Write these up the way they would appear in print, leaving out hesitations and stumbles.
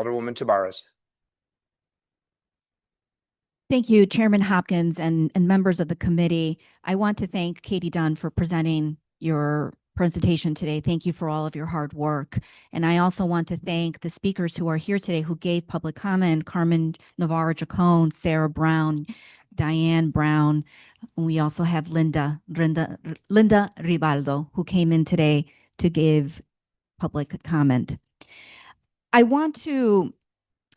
Alderwoman Tabarez. Thank you, Chairman Hopkins and members of the committee. I want to thank Katie Dunn for presenting your presentation today. Thank you for all of your hard work. And I also want to thank the speakers who are here today who gave public comment: Carmen Navarro-Chacon, Sarah Brown, Diane Brown. We also have Linda Ribaldo, who came in today to give public comment. I want to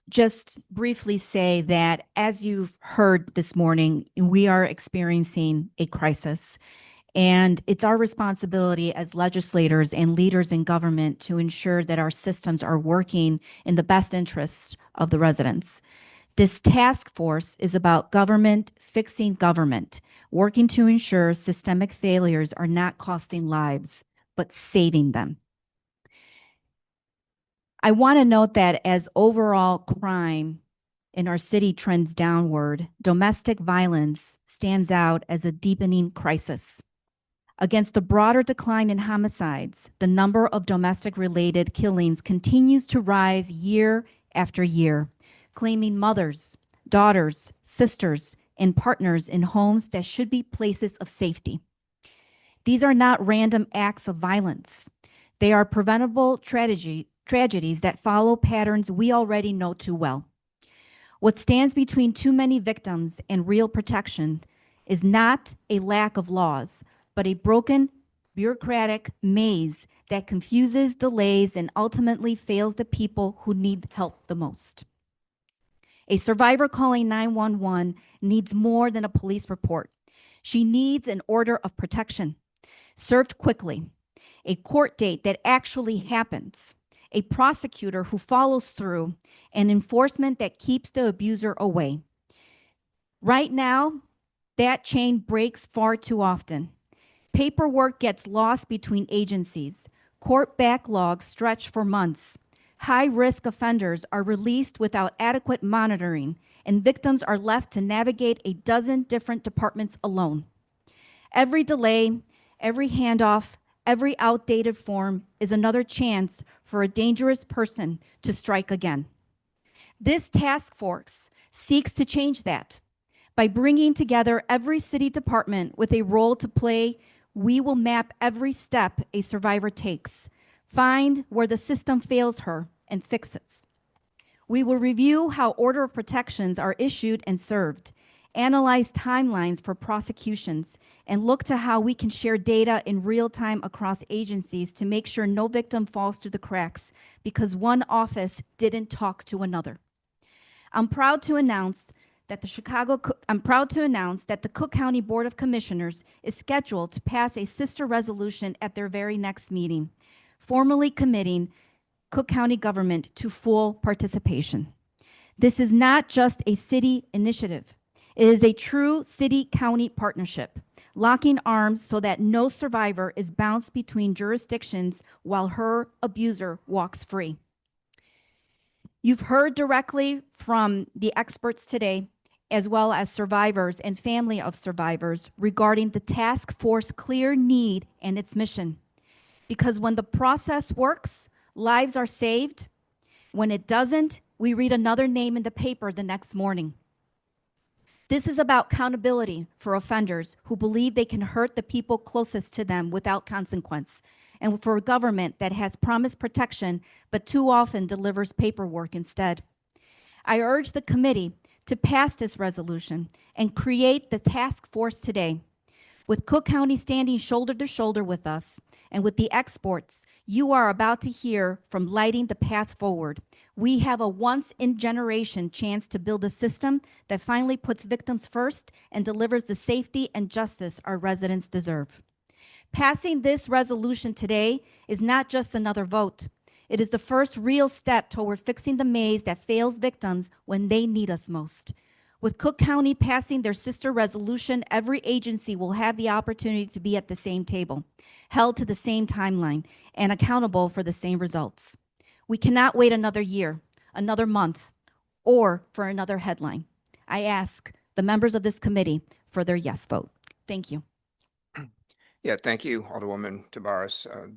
just briefly say that, as you've heard this morning, we are experiencing a crisis, and it's our responsibility as legislators and leaders in government to ensure that our systems are working in the best interests of the residents. This task force is about government fixing government, working to ensure systemic failures are not costing lives, but saving them. I want to note that as overall crime in our city trends downward, domestic violence stands out as a deepening crisis. Against the broader decline in homicides, the number of domestic-related killings continues to rise year after year, claiming mothers, daughters, sisters, and partners in homes that should be places of safety. These are not random acts of violence. They are preventable tragedies that follow patterns we already know too well. What stands between too many victims and real protection is not a lack of laws, but a broken bureaucratic maze that confuses, delays, and ultimately fails the people who need help the most. A survivor calling 911 needs more than a police report. She needs an order of protection, served quickly, a court date that actually happens, a prosecutor who follows through, and enforcement that keeps the abuser away. Right now, that chain breaks far too often. Paperwork gets lost between agencies. Court backlogs stretch for months. High-risk offenders are released without adequate monitoring, and victims are left to navigate a dozen different departments alone. Every delay, every handoff, every outdated form is another chance for a dangerous person to strike again. This task force seeks to change that. By bringing together every city department with a role to play, we will map every step a survivor takes, find where the system fails her, and fix it. We will review how order of protections are issued and served, analyze timelines for prosecutions, and look to how we can share data in real time across agencies to make sure no victim falls through the cracks because one office didn't talk to another. I'm proud to announce that the Cook County Board of Commissioners is scheduled to pass a sister resolution at their very next meeting, formally committing Cook County government to full participation. This is not just a city initiative. It is a true city-county partnership, locking arms so that no survivor is bounced between jurisdictions while her abuser walks free. You've heard directly from the experts today, as well as survivors and family of survivors, regarding the task force clear need and its mission. Because when the process works, lives are saved. When it doesn't, we read another name in the paper the next morning. This is about accountability for offenders who believe they can hurt the people closest to them without consequence, and for a government that has promised protection but too often delivers paperwork instead. I urge the committee to pass this resolution and create the task force today. With Cook County standing shoulder to shoulder with us, and with the experts you are about to hear from lighting the path forward, we have a once-in-generation chance to build a system that finally puts victims first and delivers the safety and justice our residents deserve. Passing this resolution today is not just another vote. It is the first real step toward fixing the maze that fails victims when they need us most. With Cook County passing their sister resolution, every agency will have the opportunity to be at the same table, held to the same timeline, and accountable for the same results. We cannot wait another year, another month, or for another headline. I ask the members of this committee for their yes vote. Thank you. Yeah, thank you, Alderwoman Tabarez. There's